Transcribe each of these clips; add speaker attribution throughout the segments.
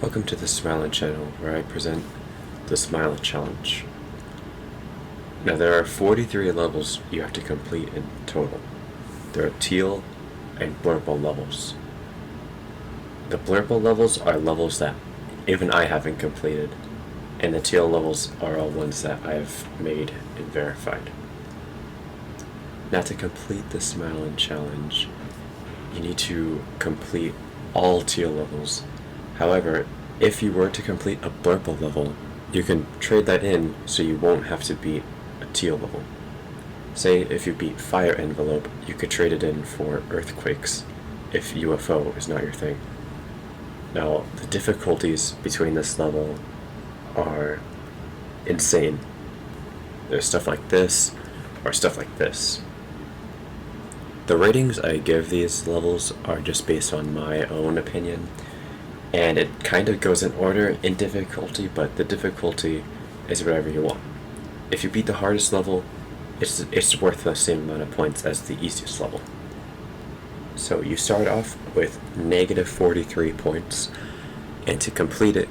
Speaker 1: Welcome to the Smilyn channel, where I present the Smilyn challenge. Now there are 43 levels you have to complete in total. There are teal and blurple levels. The blurple levels are levels that even I haven't completed, and the teal levels are all ones that I have made and verified. Now to complete the Smilyn challenge, you need to complete all teal levels. However, if you were to complete a Blurple level, you can trade that in so you won't have to beat a teal level. Say if you beat Fire Envelope, you could trade it in for Earthquakes if UFO is not your thing. Now, the difficulties between this level are insane. There's stuff like this, or stuff like this. The ratings I give these levels are just based on my own opinion, and it kind of goes in order in difficulty, but the difficulty is whatever you want. If you beat the hardest level, it's worth the same amount of points as the easiest level. So you start off with negative 43 points, and to complete it,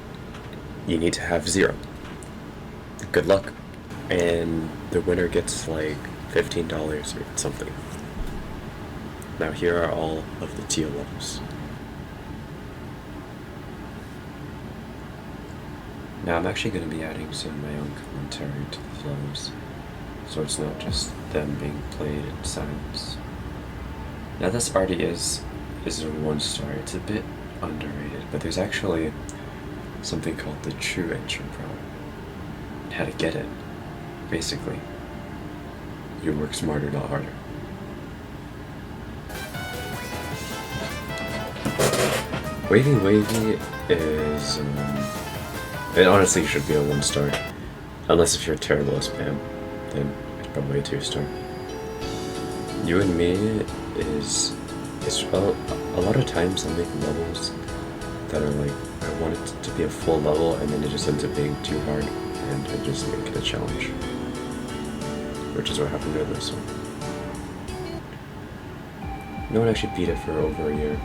Speaker 1: you need to have 0. Good luck. And the winner gets like $15 or something. Now here are all of the teal levels. Now I'm actually going to be adding some of my own commentary to the levels, so it's not just them being played in silence. Now this already is a 1-star. It's a bit underrated, but there's actually something called the true entry problem. How to get it. Basically, you work smarter, not harder. Wavy Wavy is, it honestly should be a 1-star. Unless if you're terrible at spam, then it's probably a 2-star. You and Me is a lot of times I make levels that are like, I want it to be a full level and then it just ends up being too hard and I just make it a challenge. Which is what happened to this one. No one actually beat it for over a year.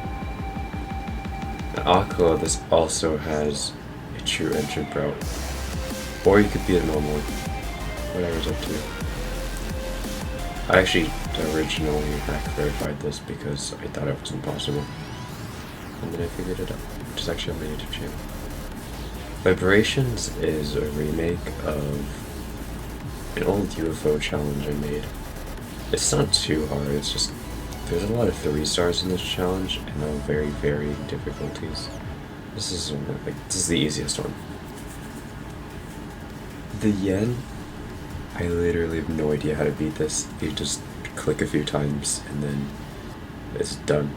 Speaker 1: Aqua, this also has a true entrant route. Or you could beat it normally. Whatever's up to you. I actually originally hack verified this because I thought it was impossible. And then I figured it out, which is actually on my YouTube channel. Vibrations is a remake of an old UFO challenge I made. It's not too hard, it's just there's a lot of 3-stars in this challenge and they're very varying difficulties. This is the easiest one. The yen, I literally have no idea how to beat this. You just click a few times and then it's done.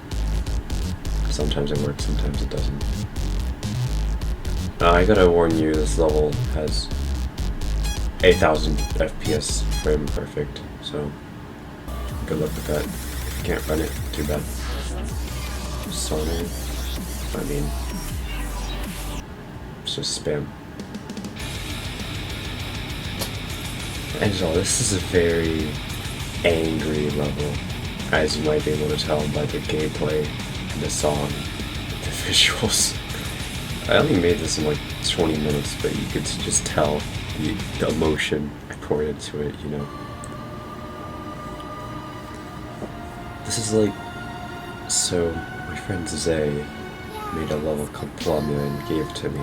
Speaker 1: Sometimes it works, sometimes it doesn't. I gotta warn you, this level has 8,000 FPS frame perfect, so good luck with that. If you can't run it, too bad. Sonic, I mean, it's just spam. And so this is a very angry level, as you might be able to tell by the gameplay and the song, the visuals. I only made this in like 20 minutes, but you could just tell the emotion I poured into it, you know. This is like, so my friend Zay made a level called Plumia and gave it to me.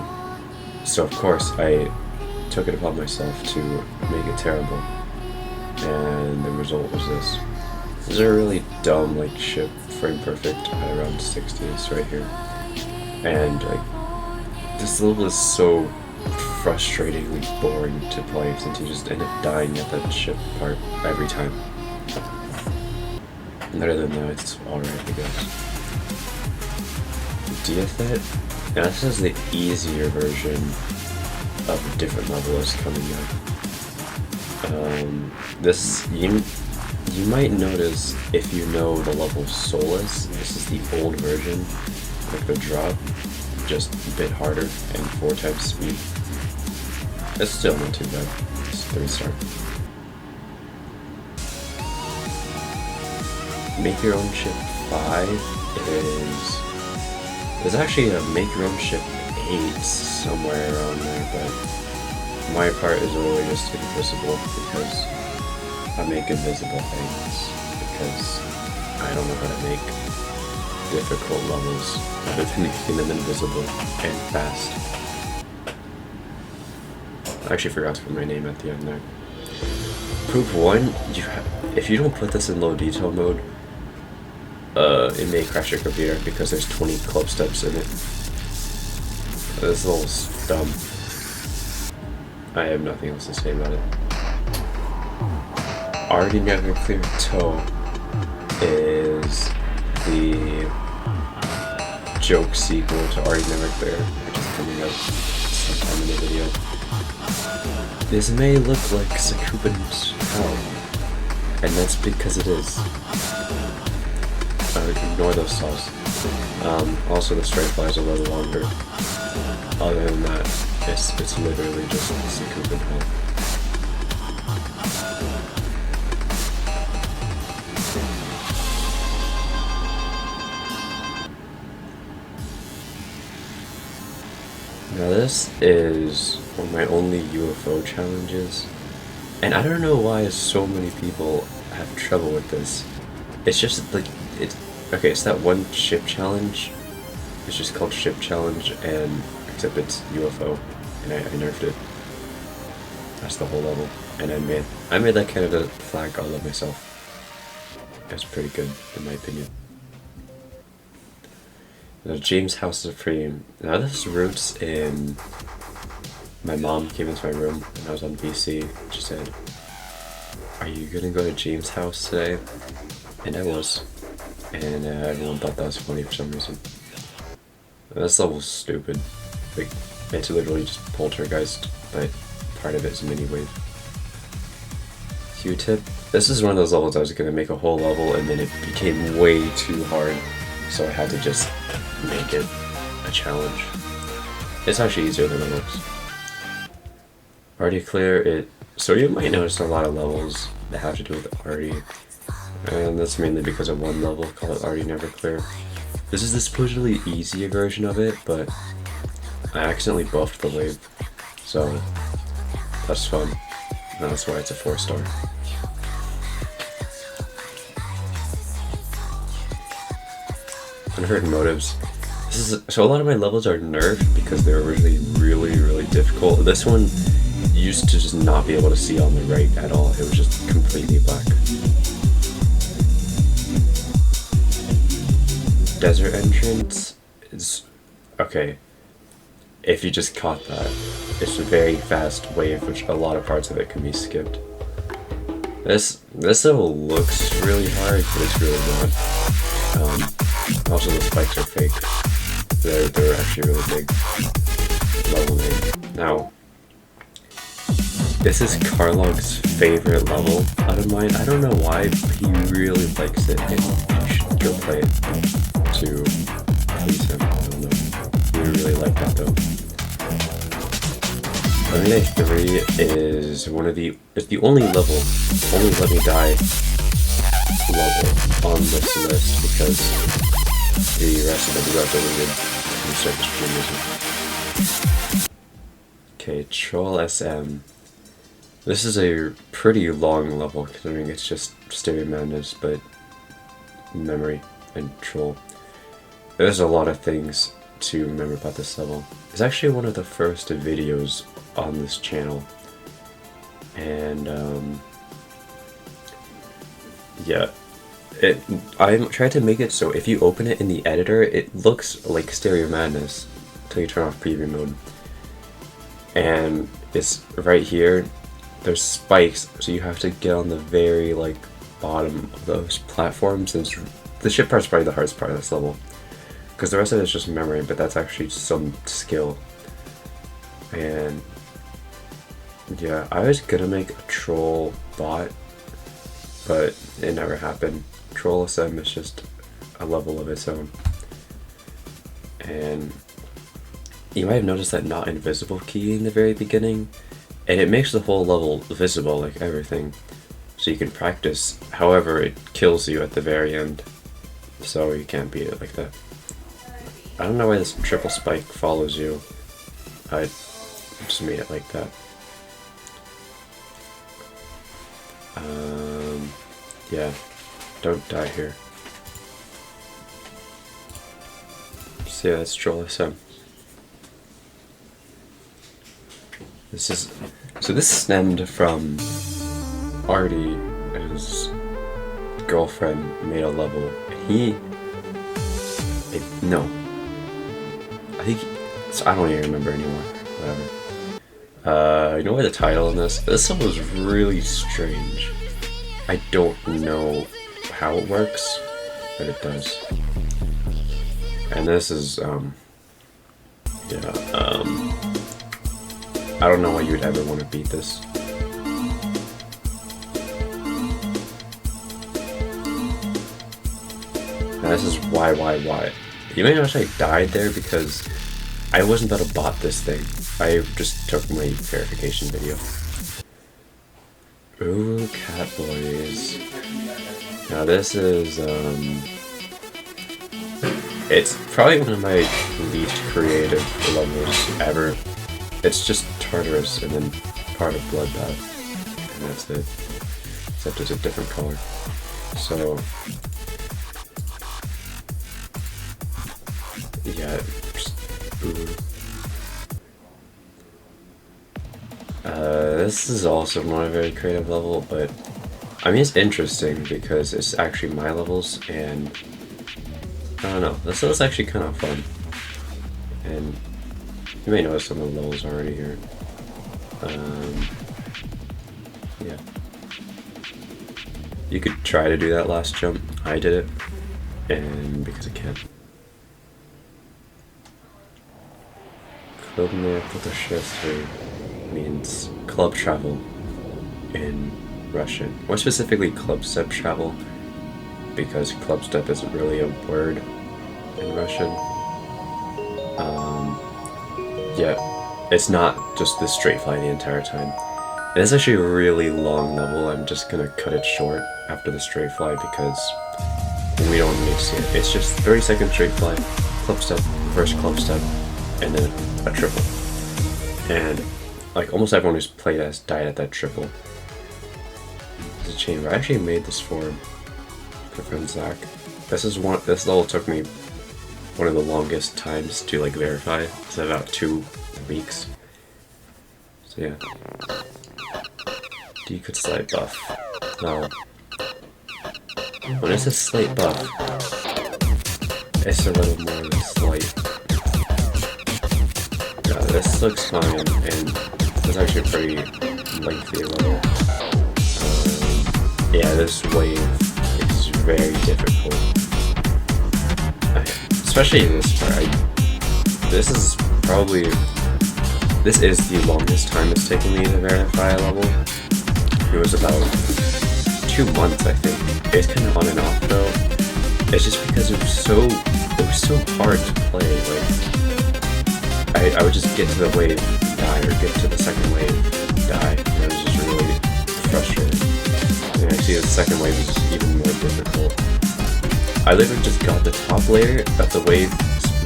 Speaker 1: So of course I took it upon myself to make it terrible, and the result was this. This is a really dumb like ship, frame perfect at around 60s right here, and like this level is so frustratingly boring to play since you just end up dying at that ship part every time. And other than that, it's alright, I guess. Diathet, now this is the easier version of a different level is coming up. This, you might notice if you know the level Solace, this is the old version, like the drop, just a bit harder and 4 times speed. It's still not too bad, it's 3-star. Make Your Own Ship 5 is actually a Make Your Own Ship 8 somewhere around there, but my part is really just invisible because I make invisible things because I don't know how to make difficult levels other than making them invisible and fast. I actually forgot to put my name at the end there. Proof 1, if you don't put this in low detail mode, it may crash your computer because there's 20 club steps in it. This little dumb. I have nothing else to say about it. Already Never Clear Toe is the joke sequel to Already Never Clear, which is coming out sometime in the video. This may look like Sakuban's hell, and that's because it is. Ignore those saws. Also, the straight flies are a little longer. Other than that, it's literally just Sakuban hell. Now this is one of my only UFO challenges, and I don't know why so many people have trouble with this. It's just like, it's that one ship challenge. It's just called ship challenge, and except it's UFO, and I nerfed it. That's the whole level, and I made that Canada flag all of myself. That's pretty good in my opinion. Now, James House Supreme. Now this roots in my mom came into my room when I was on VC. She said, "Are you gonna go to James' house today?" And I was. And everyone thought that was funny for some reason. This level's stupid. Like, it's literally just poltergeist, but part of it is mini wave. Q-tip. This is one of those levels I was gonna make a whole level and then it became way too hard, so I had to just make it a challenge. It's actually easier than it looks. Already Clear it. So you might notice a lot of levels that have to do with Already. And that's mainly because of one level called Already Never Clear. This is the supposedly easier version of it, but I accidentally buffed the wave, so that's fun. And that's why it's a 4-star. Unheard Motives. So a lot of my levels are nerfed because they were originally really difficult. This one used to just not be able to see on the right at all. It was just completely black. Desert Entrance is okay. If you just caught that, it's a very fast wave, which a lot of parts of it can be skipped. This level looks really hard, but it's really not. Also, the spikes are fake. They're actually really big. Level name. Now, this is Carlog's favorite level out of mine. I don't know why, but he really likes it, and you should go play it to please him. I don't know. You really like that though. Lemonade 3 is it's the only level, only Let Me Die level on this list because the rest of them got deleted from surface reason. Okay, Troll SM. This is a pretty long level considering it's just Stereo Madness, but memory and Troll. There's a lot of things to remember about this level. It's actually one of the first videos on this channel, and yeah, I tried to make it so if you open it in the editor, it looks like Stereo Madness until you turn off preview mode. And it's right here. There's spikes, so you have to get on the very bottom of those platforms. And the ship part's probably the hardest part of this level, because the rest of it is just memory, but that's actually some skill. And yeah, I was gonna make a troll bot, but it never happened. Troll SM is just a level of its own. And you might have noticed that not invisible key in the very beginning, and it makes the whole level visible like everything, so you can practice. However, it kills you at the very end, so you can't beat it like that. I don't know why this triple spike follows you. I just made it like that. Yeah, don't die here. So yeah, that's Troll SM. This stemmed from Artie and his girlfriend made a level, and I don't even remember anymore. Whatever. You know what the title on this? This one was really strange. I don't know how it works, but it does. And this is, I don't know why you would ever want to beat this. And this is why. You may notice I died there because I wasn't about to bot this thing. I just took my verification video. Ooh, Cat Boys. Now this is, it's probably one of my least creative levels ever. It's just Tartarus and then part of Bloodbath, and that's it. Except it's a different color. So, yeah, this is also not a very creative level, but I mean it's interesting because it's actually my levels, and I don't know, this is actually kind of fun. And you may notice some of the levels already here. Yeah. You could try to do that last jump. I did it, and because I can. Klubner Putashestry means club travel in Russian. More specifically, club step travel, because club step isn't really a word in Russian. Yeah, it's not just this straight fly the entire time. And it's actually a really long level. I'm just gonna cut it short after the straight fly because we don't need to see it. It's just 30-second straight fly, club step, first club step, and then a triple. And like almost everyone who's played has died at that triple. There's a chamber. I actually made this for my friend Zach. This level took me one of the longest times to like verify. It's about 2 weeks. So yeah. You could slate buff. Now, when it's a slate buff, it's a little more than slight. Yeah, this looks fine, and it's actually a pretty lengthy level. Yeah, this wave is very difficult. Especially in this part. This is the longest time it's taken me to verify a level. It was about 2 months, I think. It's kind of on and off though. It's just because it was so hard to play. Like, I would just get to the wave, die, or get to the second wave, die. And it was just really frustrating. And actually the second wave was even more difficult. I literally just got the top layer of the wave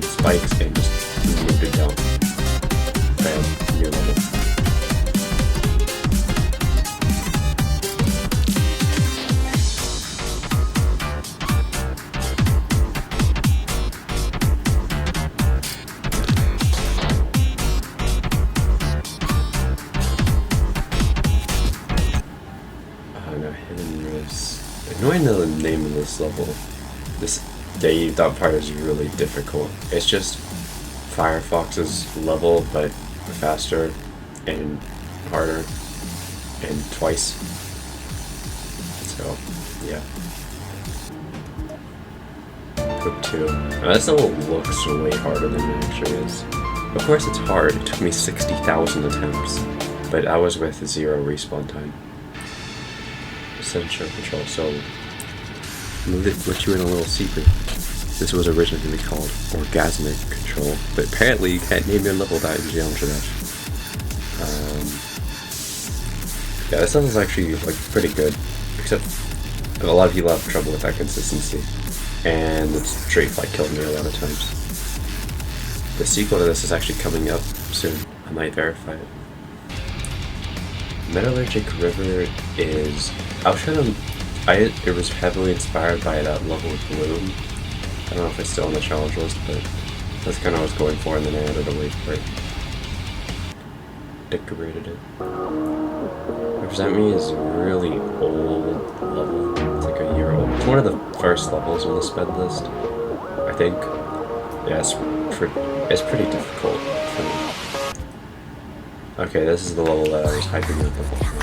Speaker 1: spikes and just moved it down. Bam, new level. I know I know the name of this level. That part is really difficult. It's just Firefox's level, but faster and harder and twice. So, yeah. Group 2. Now, this level looks way harder than it actually is. Of course it's hard. It took me 60,000 attempts, but I was with 0 respawn time. Sensor control. So, let you in a little secret. This was originally called Orgasmic Control, but apparently you can't name your level that in Geometry Dash. Yeah, this level is actually like pretty good, except a lot of people have trouble with that consistency, and the straight fly killed me a lot of times. The sequel to this is actually coming up soon. might verify it. Metallurgic River is... it was heavily inspired by that level of Bloom. I don't know if it's still on the challenge list, but that's kind of what I was going for, and then I added a wait for it. Decorated it. Represent Me is a really old level. It's like a year old. It's one of the first levels on the sped list, I think. Yeah, it's pretty difficult for me. Okay, this is the level that I was hyping up the whole time.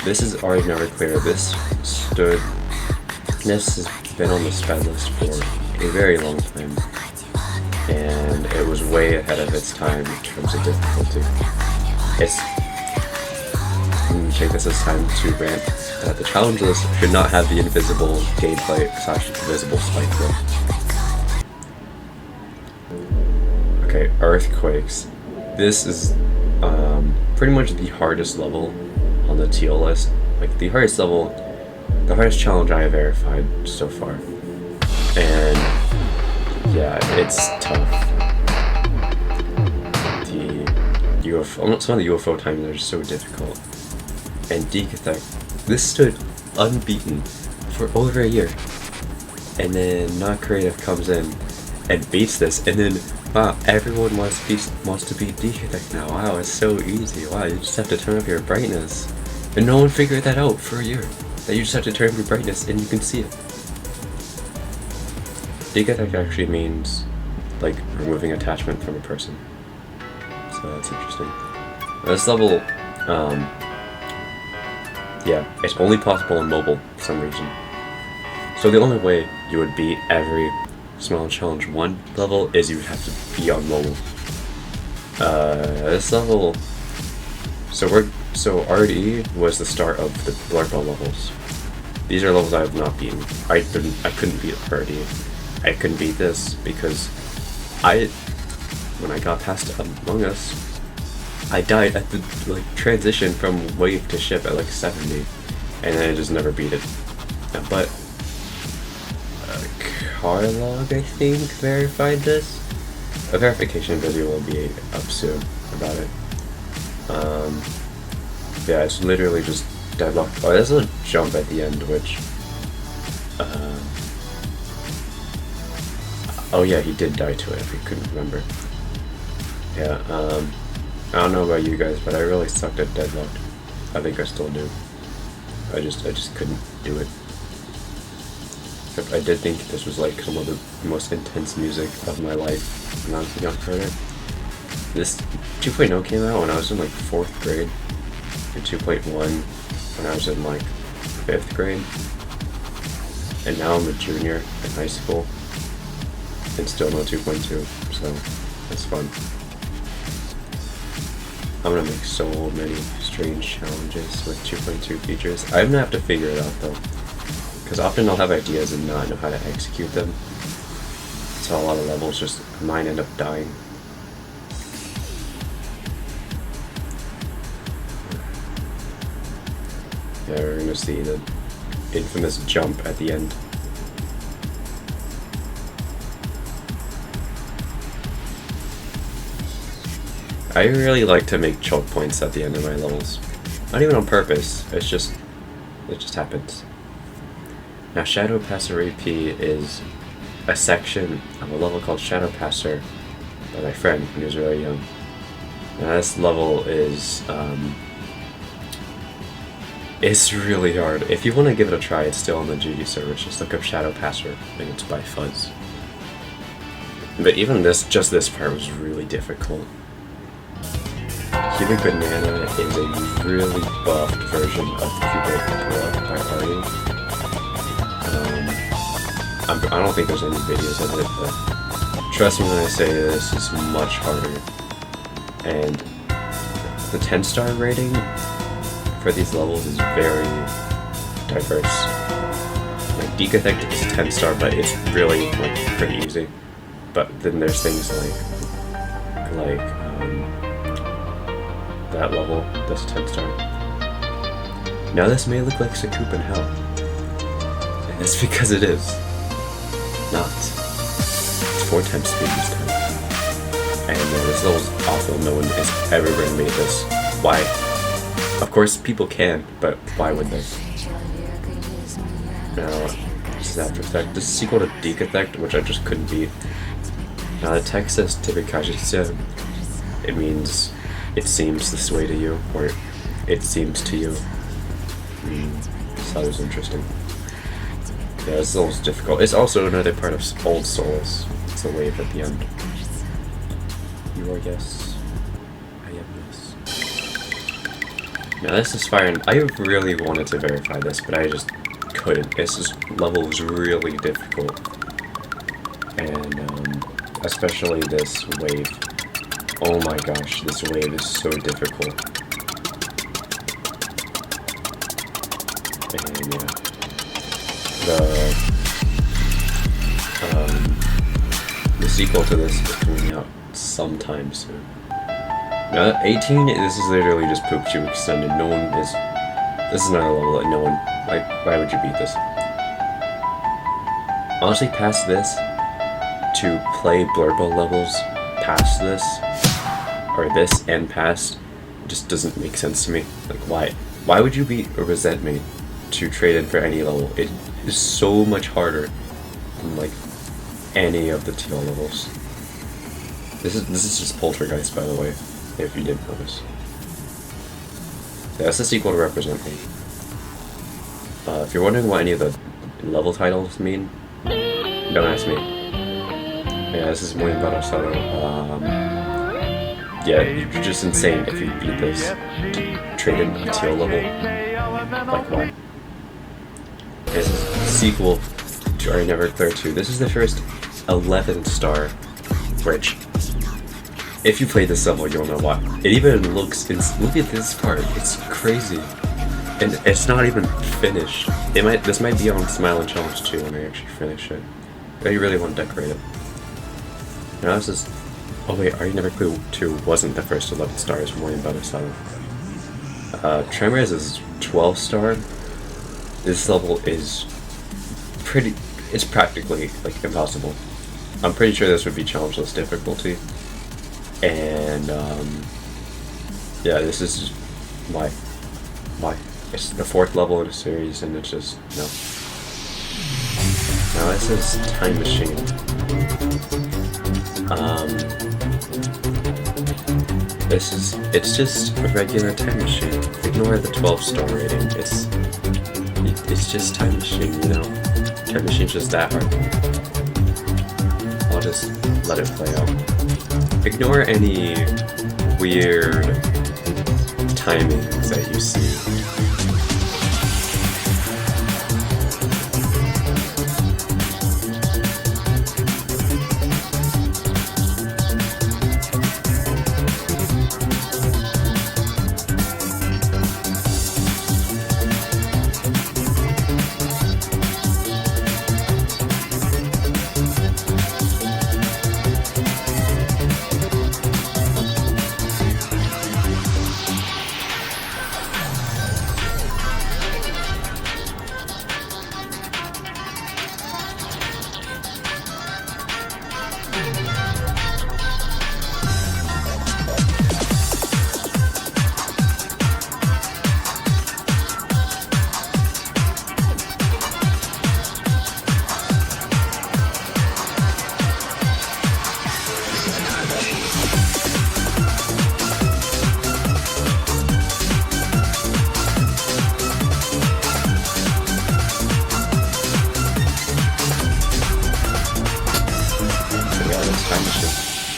Speaker 1: This is already never clear. This has been on the sped list for a very long time, and it was way ahead of its time in terms of difficulty. I'm gonna take this as time to rant that the challenge list should not have the invisible gameplay / invisible spike though. Okay, Earthquakes. This is pretty much the hardest level on the teal list. Like the hardest challenge I have verified so far. And yeah, it's tough. Some of the UFO timings are just so difficult. And Decatech, this stood unbeaten for over a year. And then Not Creative comes in and beats this, and then wow, everyone wants to beat Decatech now. Wow, it's so easy. Wow, you just have to turn up your brightness. And no one figured that out for a year. That you just have to turn up your brightness and you can see it. Decatech actually means like removing attachment from a person. So that's interesting. This level, yeah, it's only possible on mobile for some reason. So the only way you would beat every Smilyn Challenge 1 level is you would have to be on mobile. This level, so RDE was the start of the Blurple levels. These are levels I have not beaten. I couldn't beat RDE. I couldn't beat this because when I got past Among Us, I died at the transition from wave to ship at 70, and then I just never beat it. But Carlog, I think, verified this. A verification video will be up soon about it. Yeah, it's literally just deadlocked. Oh, there's a jump at the end, which oh yeah, he did die to it if you couldn't remember. Yeah, I don't know about you guys, but I really sucked at deadlocked. I think I still do. I just couldn't do it. Except I did think this was some of the most intense music of my life when I was a young critter. This 2.0 came out when I was in 4th grade, and 2.1 when I was in 5th grade. And now I'm a junior in high school, and still no 2.2, so that's fun. I'm gonna make so many strange challenges with 2.2 features. I'm gonna have to figure it out though, because often I'll have ideas and not know how to execute them. So a lot of levels mine end up dying. Yeah, we're gonna see the infamous jump at the end. I really like to make choke points at the end of my levels. Not even on purpose, it just happens. Now Shadow Passer AP is a section of a level called Shadow Passer by my friend when he was really young. Now this level is it's really hard. If you want to give it a try, it's still on the GG server. Just look up Shadow Passer and it's by Fuzz. But even just this part was really difficult. Cubic Banana is a really buffed version of Cubic Blood by Artie. I don't think there's any videos of it, but trust me when I say this is much harder. And the 10-star rating for these levels is very diverse. Decatech is a 10-star, but it's really pretty easy. But then there's things like that level, that's 10-star. Now this may look like Sakup in Hell, and it's because it is not. It's 4 times speed this time, and man, this level's awful. No one is ever going to make this. Why? Of course, people can, but why would they? Now, this is After Effect. This is sequel to Deke Effect, which I just couldn't beat. Now, the text says Tibikajitsu. It means it seems this way to you, or it seems to you. So that was interesting. Yeah, this level's difficult. It's also another part of Old Souls. It's a wave at the end. You are yes. I am yes. Now this is fire, and I really wanted to verify this, but I just couldn't. This level was really difficult. And, especially this wave. Oh my gosh, this wave is so difficult. And yeah. The sequel to this is coming out sometime soon. Now, 18, this is literally just Pikachu extended. No one is... This is another level that no one... Like, why would you beat this? Honestly, past this, to play Blurple levels past this, or this and past, just doesn't make sense to me. Like, why? Why would you resent me to trade in for any level? It is so much harder than, like, any of the teal levels. This is just Poltergeist, by the way, if you didn't notice. Yeah, that's the sequel to Represent Me. If you're wondering what any of the level titles mean, don't ask me. Yeah, this is Muy Embarazado. Yeah, you're just insane if you beat this to trade in a teal level. Like, why? This is the sequel to Are You Never Clear 2. This is the first 11-star bridge. If you play this level, you'll know why. It even looks... Look at this part. It's crazy. And it's not even finished. This might be on Smilyn Challenge 2 when I actually finish it. But you really want to decorate it. Now this is... Oh wait, Are You Never Clear 2 wasn't the first 11 stars from Muy Embarazado. Tremors is 12-star. This level is pretty... It's practically, like, impossible. I'm pretty sure this would be challengeless difficulty. And, yeah, this is just... Why? Why? It's the 4th level in a series, and it's just... No. Now this is Time Machine. It's just a regular Time Machine. Ignore the 12-star rating. It's just Time Machine, you know? Time Machine's just that hard. I'll just let it play out. Ignore any weird timings that you see.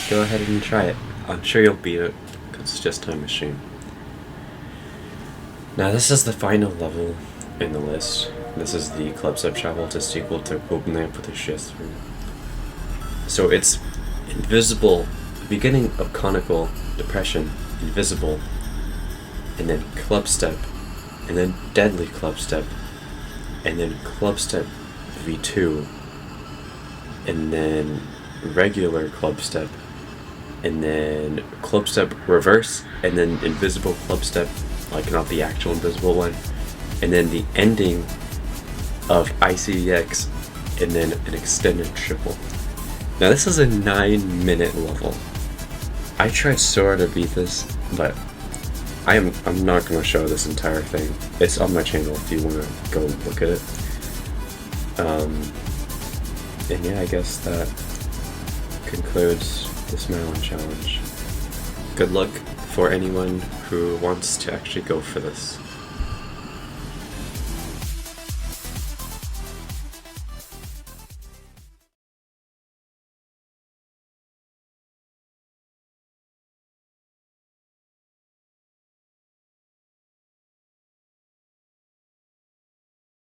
Speaker 1: Go ahead and try it. I'm sure you'll beat it, because it's just Time Machine. Now this is the final level in the list. This is the Club Step Travel to sequel to Bubne Putashistru. So it's invisible, beginning of Conical Depression, invisible, and then Club Step, and then Deadly Club Step, and then Club Step V2, and then regular Club Step, and then Club Step Reverse, and then Invisible Club Step, like not the actual invisible one, and then the ending of ICEX, and then an extended triple. Now this is a 9-minute level. I tried so hard to beat this, but I'm not going to show this entire thing. It's on my channel if you want to go look at it. And yeah, I guess that concludes the Smilyn challenge. Good luck for anyone who wants to actually go for this.